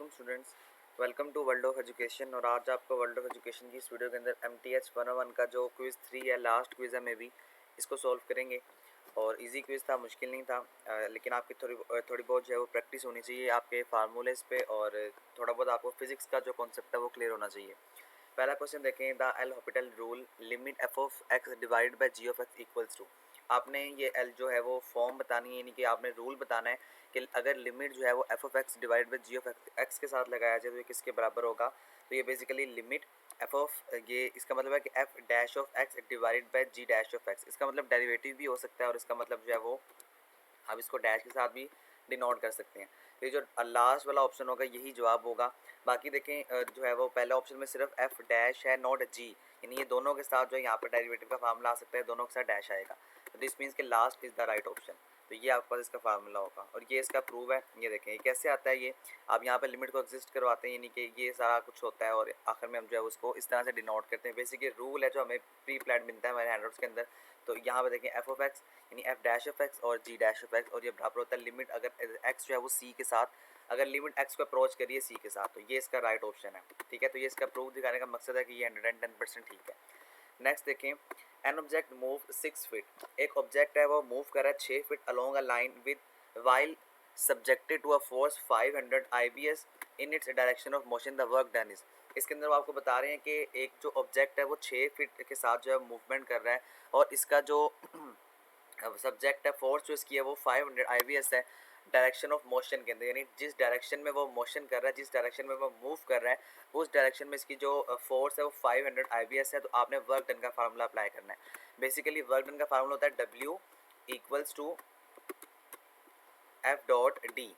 अस्सलाम students, welcome to world of education. और आज आपको वर्ल्ड ऑफ एजुकेशन की इस वीडियो के अंदर MTH101 का जो क्विज़ 3 है, लास्ट क्विज़ है, मे बी इसको सॉल्व करेंगे। और इजी क्विज़ था, मुश्किल नहीं था, लेकिन आपकी थोड़ी बहुत जो है वो प्रैक्टिस होनी चाहिए आपके फार्मूलेस पे, और थोड़ा बहुत आपको फिजिक्स का जो कॉन्सेप्ट है वो क्लियर होना चाहिए। पहला क्वेश्चन देखें, the L'Hopital rule limit F of X divide by G of X equals to. आपने ये एल जो है वो फॉर्म बतानी है, यानी कि आपने रूल बताना है कि अगर लिमिट जो है वो F of X divide by G of X के साथ लगाया जाए तो ये किसके बराबर होगा। तो ये बेसिकली लिमिट एफ ऑफ, ये इसका मतलब है कि F dash of X divide by G dash of X. इसका मतलब डेरिवेटिव भी हो सकता है और इसका मतलब जो है वो आप इसको डैश के साथ भी डिनोट कर सकते हैं। तो ये जो लास्ट वाला ऑप्शन होगा यही जवाब होगा। बाकी देखें जो है वो पहले ऑप्शन में सिर्फ एफ डैश है, नॉट जी, यानी ये दोनों के साथ जो है यहाँ पर डेरिवेटिव का फार्मूला आ सकता है, दोनों के साथ डैश आएगा। तो दिस मीन्स के last is the right option. तो ये आपके पास इसका फार्मूला होगा और ये इसका प्रूव है। ये देखें ये कैसे आता है, ये आप यहाँ पे लिमिट को एग्जिस्ट करवाते हैं, यानी कि ये सारा कुछ होता है और आखिर में हम जो है उसको इस तरह से डिनोट करते हैं। बेसिकली रूल है जो हमें प्री प्लान मिलता है हमारे हैंडआउट्स के अंदर। तो यहाँ पे देखें एफ ऑफ एक्स यानी एफ डैश ऑफ एक्स और जी डैश ऑफ एक्स, और ये बराबर होता है लिमिट अगर एक्स जो है वो सी के साथ, अगर लिमिट एक्स को अप्रोच करिए सी के साथ। तो ये इसका राइट ऑप्शन है, ठीक है। तो ये इसका प्रूफ दिखाने का मकसद है कि ये 110% ठीक है। नेक्स्ट देखें, एन ऑब्जेक्ट मूव 6 फीट। एक ऑब्जेक्ट है वो मूव कर रहा है 6 feet along a line with while subjected to a force 500 IBS in its direction of motion, the work done is. इसके अंदर वो आपको बता रहे हैं कि एक जो ऑब्जेक्ट है वो 6 फीट के साथ जो है मूवमेंट कर रहा है और इसका जो सब्जेक्ट है, फोर्स जो इसकी है वो 500 IBS है डायरेक्शन ऑफ मोशन के अंदर, यानी जिस डायरेक्शन में वो मोशन कर रहा है, जिस डायरेक्शन में वो मूव कर रहा है, उस डायरेक्शन में इसकी जो फोर्स है वो 500 IBS है। तो आपने वर्क डन का फार्मूला अप्लाई करना है। बेसिकली वर्क डन का फार्मूला होता है W equals to F dot D.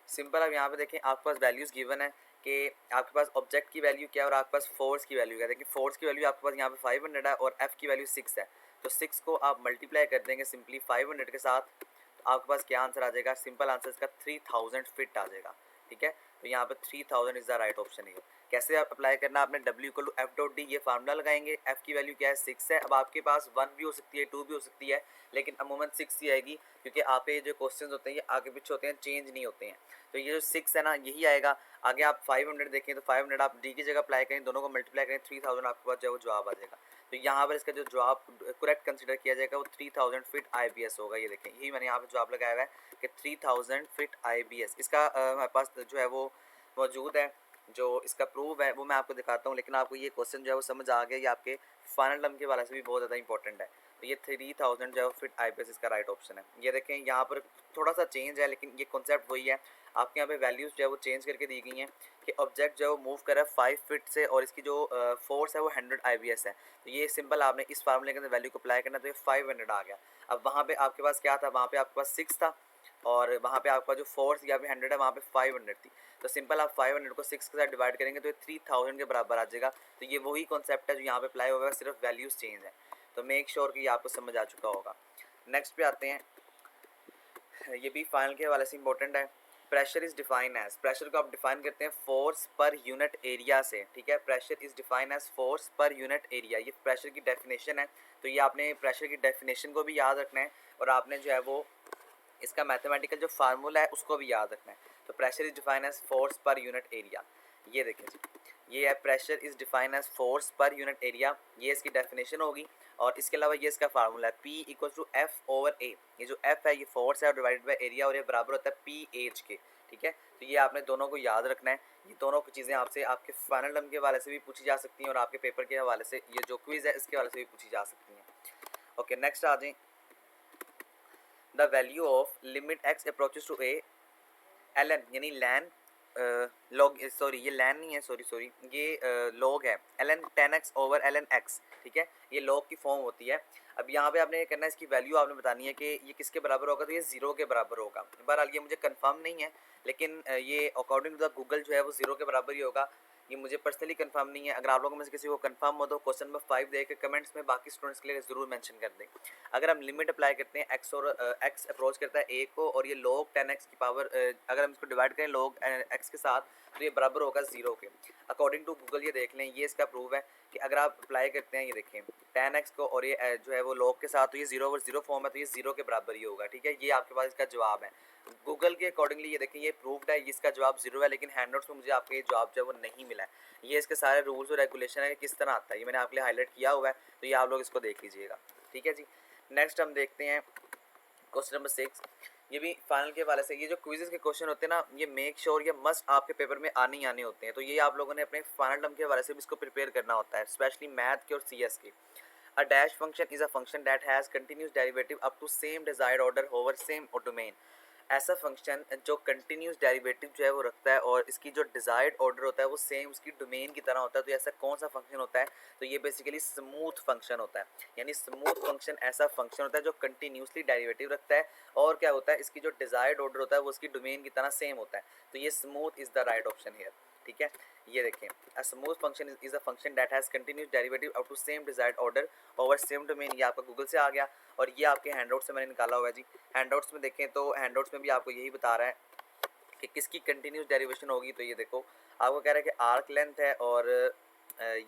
Simple. अब यहाँ पे देखें आपके पास वैल्यूज़ गिवन है कि आपके पास ऑब्जेक्ट की वैल्यू क्या है और आपके पास फोर्स की वैल्यू क्या है। देखिए फोर्स की वैल्यू आपके पास यहाँ पे 500 है और एफ की वैल्यू 6 है। तो 6 को आप मल्टीप्लाई कर देंगे सिंपली 500 के साथ, तो आपके पास क्या आंसर आ जाएगा। सिंपल आंसर इसका 3000 फिट आ जाएगा, ठीक है। तो यहाँ पे 3000 इज़ द राइट ऑप्शन है। कैसे आप अप्लाई करना, आपने W equal to F dot D ये फार्मूला लगाएंगे। एफ की वैल्यू क्या है 6 है। अब आपके पास 1 भी हो सकती है, 2 भी हो सकती है, लेकिन अमूमन 6 ही आएगी क्योंकि आपके जो क्वेश्चन होते हैं ये आगे पीछे होते हैं, चेंज नहीं होते हैं। तो ये जो 6 है ना यही आएगा। आगे आप 500 देखें तो 500 आप डी की जगह अप्लाई करें, दोनों को मल्टीप्लाई करें, 3000 आपके पास जो है वो जवाब आ जाएगा। तो यहाँ पर इसका जो जवाब करेक्ट कंसिडर किया जाएगा वो 3000 फिट IBS होगा। ये देखें यही मैंने यहाँ पर जवाब लगाया हुआ है कि 3000 फिट IBS। इसका हमारे पास जो है वो मौजूद है, जो इसका प्रूफ है वो मैं आपको दिखाता हूँ। लेकिन आपको ये क्वेश्चन जो है वो समझ आ गया, ये आपके फाइनल टर्म के वाले से भी बहुत ज़्यादा इंपॉर्टेंट है। तो ये 3000 जो है फिट IBS इसका राइट ऑप्शन है। ये देखें यहाँ पर थोड़ा सा चेंज है, लेकिन ये कॉन्सेप्ट वही है। आपके यहाँ पे वैल्यूज़ जो है वो चेंज करके दी गई हैं कि ऑब्जेक्ट जो है वो मूव कर रहा है 5 फीट से और इसकी जो फोर्स है वो 100 IBS है। तो ये सिंपल आपने इस फार्मूले के अंदर वैल्यू को अप्लाई करना, तो ये 500 आ गया। अब वहाँ पे आपके पास क्या था, वहाँ पे आपके पास 6 था और वहाँ पे आपका जो फोर्स यहाँ पे 100 है, वहाँ पे 500 थी। तो सिंपल आप 500 को 6 के साथ डिवाइड करेंगे तो ये 3000 के बराबर आ जाएगा। तो ये वही कॉन्सेप्ट है जो यहाँ पे अप्लाई होगा, सिर्फ वैल्यूज़ चेंज है। तो मेक श्योर कि आपको समझ आ चुका होगा। नेक्स्ट पे आते हैं, ये भी फाइनल के हवाले से इंपॉर्टेंट है। Pressure is define as, pressure को आप डिफाइन करते हैं फोर्स पर यूनिट एरिया से, ठीक है। Pressure is define as force per unit area, ये प्रेशर की डेफिनेशन है। तो ये आपने प्रेशर की डेफिनेशन को भी याद रखना है और आपने जो है वो इसका मैथमेटिकल जो फार्मूला है उसको भी याद रखना है। तो pressure is define as force per unit area. ये देखें जी, ये है pressure is define as force per unit area, ये इसकी डेफिनेशन होगी। और इसके अलावा ये इसका फार्मूला है P equal to F over A। ये जो F है ये फोर्स है और डिवाइडेड बाई एरिया, और ये बराबर होता है PH के, ठीक है। तो ये आपने दोनों को याद रखना है। ये दोनों की चीज़ें आपसे आपके फाइनल टर्म के हवाले से भी पूछी जा सकती हैं और आपके पेपर के हवाले से ये जो क्विज़ है इसके हवाले से भी पूछी जा सकती हैं। ओके नेक्स्ट आ जाए, the value of limit X approaches to A ln यानी लैन लॉग, सॉरी ये लैन नहीं है, सॉरी ये लॉग है। ln 10x over ln x, ठीक है। ये लॉग की फॉर्म होती है। अब यहाँ पे आपने करना है, इसकी वैल्यू आपने बतानी है कि ये किसके बराबर होगा। तो ये 0 के बराबर होगा। बहरहाल ये मुझे कंफर्म नहीं है, लेकिन ये अकॉर्डिंग टू द गूगल जो है वो 0 के बराबर ही होगा। ये मुझे पर्सनली कंफर्म नहीं है। अगर आप लोगों में से किसी को कंफर्म हो तो क्वेश्चन नंबर 5 दे के कमेंट्स में बाकी स्टूडेंट्स के लिए ज़रूर मेंशन कर दें। अगर हम लिमिट अप्लाई करते हैं x और x अप्रोच करता है a को, और ये log 10x की पावर अगर हम इसको डिवाइड करें log x के साथ, तो ये बराबर होगा 0 के। अकॉर्डिंग टू गूगल ये देख लें, ये इसका प्रूफ है कि अगर आप अप्लाई करते हैं, ये देखें 10x को और ये जो है वो लॉग के साथ, तो ये 0/0 फॉर्म है, तो ये 0 के बराबर ही होगा। ठीक है, ये आपके पास इसका जवाब है। गूगल के अकॉर्डिंगली ये देखें ये प्रूव्ड है, इसका जवाब 0 है, लेकिन हैंड नोट्स में मुझे आपके जवाब जो है वो नहीं मिला है। ये इसके सारे रूल्स और रेगुलेशन है किस तरह आता है, ये मैंने आपके लिए हाईलाइट किया हुआ है, तो ये आप लोग इसको देख लीजिएगा। ठीक है जी, नेक्स्ट हम देखते हैं क्वेश्चन नंबर 6। ये भी फाइनल के वाले से, ये जो क्विज़ेस के क्वेश्चन होते हैं ना, ये मेक श्योर ये मस्ट आपके पेपर में आने ही आने होते हैं, तो ये आप लोगों ने अपने फाइनल टर्म के वाले से भी इसको प्रिपेयर करना होता है, स्पेशली मैथ के और सीएस के। A dash function is a function that has continuous derivative up to same desired order over same domain. ऐसा फंक्शन जो कंटिन्यूस डेरिवेटिव जो है वो रखता है और इसकी जो डिजायर्ड ऑर्डर होता है वो सेम उसकी डोमेन की तरह होता है, तो ऐसा कौन सा फंक्शन होता है, तो ये बेसिकली स्मूथ फंक्शन होता है। यानी स्मूथ फंक्शन ऐसा फंक्शन होता है जो कंटिन्यूसली डेरिवेटिव रखता है और क्या होता है, इसकी जो डिजायर्ड ऑर्डर होता है वो उसकी डोमेन की तरह सेम होता है, तो ये smooth is the right option here. ठीक है, ये देखें a smooth function is a function that has continuous derivative up to same desired order over same domain. ये आपका गूगल से आ गया और ये आपके हैंडआउट से मैंने निकाला हुआ है जी। हैंडआउट्स में देखें तो हैंडआउट्स में भी आपको यही बता रहा है कि किसकी कंटिन्यूस डेरिवेशन होगी, तो ये देखो आपको कह रहा है कि आर्क लेंथ है और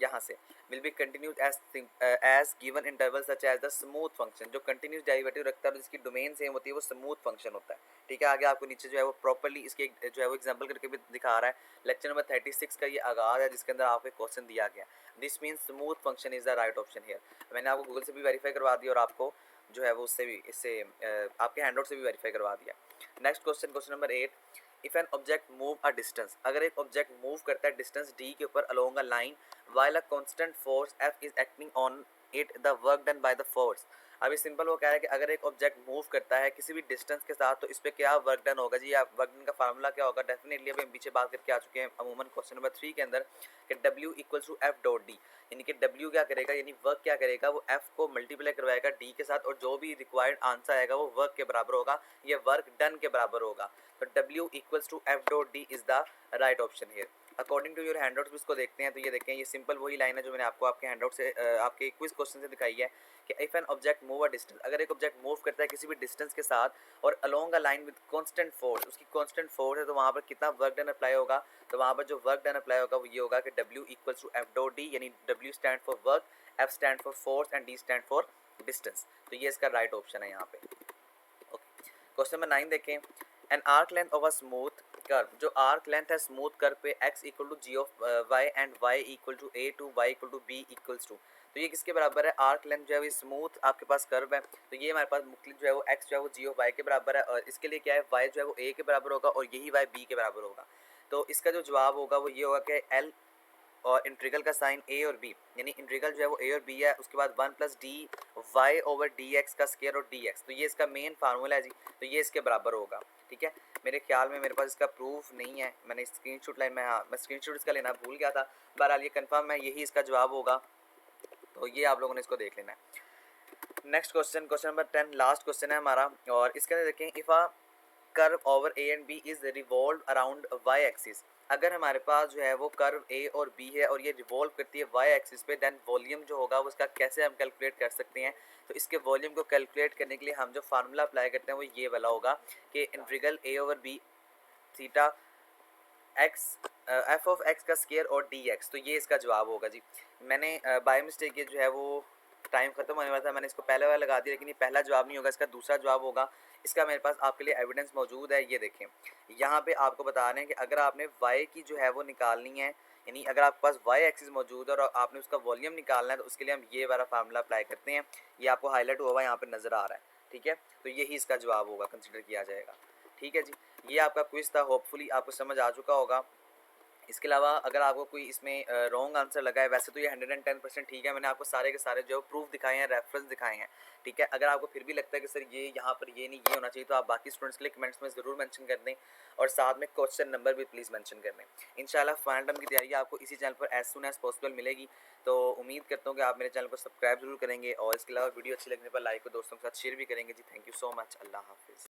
यहाँ से will be continuous as given interval such as the smooth function, जो कंटिन्यूस डेरिवेटिव रखता है और जिसकी डोमेन सेम होती है वो स्मूथ फंक्शन होता है। ठीक है, आगे आपको नीचे जो है वो प्रॉपर्ली इसके जो है वो एग्जांपल करके भी दिखा रहा है। लेक्चर नंबर 36 का ये आगाज है जिसके अंदर आपको क्वेश्चन दिया गया, this means smooth function is the right option here. मैंने आपको गूगल से भी वेरीफाई करवा दिया और आपको जो है वो उससे भी इससे आपके हैंडआउट से भी वेरीफाई करवा दिया। Next question, question number 8। If N object move a distance, अगर एक ऑब्जेक्ट मूव करता है डिस्टेंस d के ऊपर along a line while a constant force F is acting on it, the work done by the force। अभी simple वो कह रहा है कि अगर एक ऑब्जेक्ट मूव करता है किसी भी डिस्टेंस के साथ तो इस पर क्या वर्क डन होगा जी, या वर्क डन का फार्मूला क्या होगा। डेफिनेटली अभी हम पीछे बात करके आ चुके हैं अमूमन क्वेश्चन नंबर 3 के अंदर कि W equals to F dot D, यानी कि W क्या करेगा, यानी वर्क क्या करेगा, वो F को मल्टीप्लाई करवाएगा D के साथ और जो भी रिक्वायर्ड आंसर आएगा वो वर्क के बराबर होगा, ये वर्क डन के बराबर होगा। तो W equals to F dot D is the right option here. According to your handouts भी इसको देखते हैं, तो ये देखें ये सिंपल वही लाइन है जो मैंने आपको आपके हैंडआउट से आपके क्विज क्वेश्चन से दिखाई है कि if N object move a distance, अगर एक ऑब्जेक्ट मूव करता है किसी भी डिस्टेंस के साथ और along a line with constant force, उसकी कांस्टेंट फोर्स है, तो वहाँ पर कितना वर्क डन अप्लाई होगा, तो वहाँ पर जो वर्क डन अप्लाई होगा वो ये होगा कि W equals to F dot D, यानी W stand for work, F stand for force and D stand for distance, तो ये इसका राइट ऑप्शन है यहाँ पे। ओके, क्वेश्चन नंबर 9 देखें। An arc length of a smooth curve, जो arc length है स्मूथ कर्व पे x equal to G of Y and y equal to a to y equal to b equals to, तो ये किसके बराबर है, arc length जो है वो स्मूथ आपके पास कर्व है, तो ये हमारे पास मुख्तलिफ जो है वो x जो है वो जी ऑफ y के बराबर है और इसके लिए क्या है y जो है वो a के बराबर होगा और यही y b के बराबर होगा। तो इसका जो जवाब होगा वो ये होगा कि l और इंट्रीगल का साइन a और b, यानी इंट्रीगल जो है वो a और b है, उसके बाद 1 plus D Y over D X का स्केयर और dx, तो ये इसका मेन फार्मूला है जी, तो ये इसके बराबर होगा। ठीक है, मेरे ख्याल में मेरे पास इसका प्रूफ नहीं है, मैंने स्क्रीनशॉट लाइन में, हाँ मैं स्क्रीनशॉट इसका लेना भूल गया था, बहरहाल ये कंफर्म है यही इसका जवाब होगा, तो ये आप लोगों ने इसको देख लेना है। Next question, question number 10 last question है हमारा और इसके अंदर देखें if a curve over A and B is revolve around Y axis, अगर हमारे पास जो है वो कर्व ए और बी है और ये रिवॉल्व करती है वाई एक्सिस पे, देन वॉल्यूम जो होगा उसका कैसे हम कैलकुलेट कर सकते हैं, तो इसके वॉल्यूम को कैलकुलेट करने के लिए हम जो फार्मूला अप्लाई करते हैं वो ये वाला होगा कि integral A over B theta X F of X का स्केयर और डी एक्स, तो ये इसका जवाब होगा जी। मैंने बाय मिस्टेक ये जो है वो टाइम खत्म होने वाला था, मैंने इसको पहले वाला लगा दिया, लेकिन ये पहला जवाब नहीं होगा, इसका दूसरा जवाब होगा। इसका मेरे पास आपके लिए एविडेंस मौजूद है, ये देखें यहाँ पे आपको बता रहे हैं कि अगर आपने y की जो है वो निकालनी है, यानी अगर आपके पास y एक्सिस मौजूद है और आपने उसका वॉल्यूम निकालना है, तो उसके लिए हम ये वाला फार्मूला अप्लाई करते हैं, ये आपको हाईलाइट हुआ यहाँ पे नज़र आ रहा है। ठीक है, तो यही इसका जवाब होगा, कंसिडर किया जाएगा। ठीक है जी, ये आपका क्विज था, होपफुली आपको समझ आ चुका होगा। इसके अलावा अगर आपको कोई इसमें रॉन्ग आंसर लगा है, वैसे तो ये 110% ठीक है, मैंने आपको सारे के सारे जो प्रूफ दिखाए हैं, रेफरेंस दिखाए हैं। ठीक है, अगर आपको फिर भी लगता है कि सर ये यहाँ पर ये नहीं, ये होना चाहिए, तो आप बाकी स्टूडेंट्स के लिए कमेंट्स में ज़रूर मेंशन कर दें और साथ में क्वेश्चन नंबर भी प्लीज़ मेंशन कर दें। इंशाल्लाह फाइनल टर्म की तैयारी आपको इसी चैनल पर एज सुन एज पॉसिबल मिलेगी, तो उम्मीद करता हूँ कि आप मेरे चैनल को सब्सक्राइब जरूर करेंगे और इसके अलावा वीडियो अच्छी लगने पर लाइक और दोस्तों के साथ शेयर भी करेंगे जी। थैंक यू सो मच, अल्लाह हाफिज़।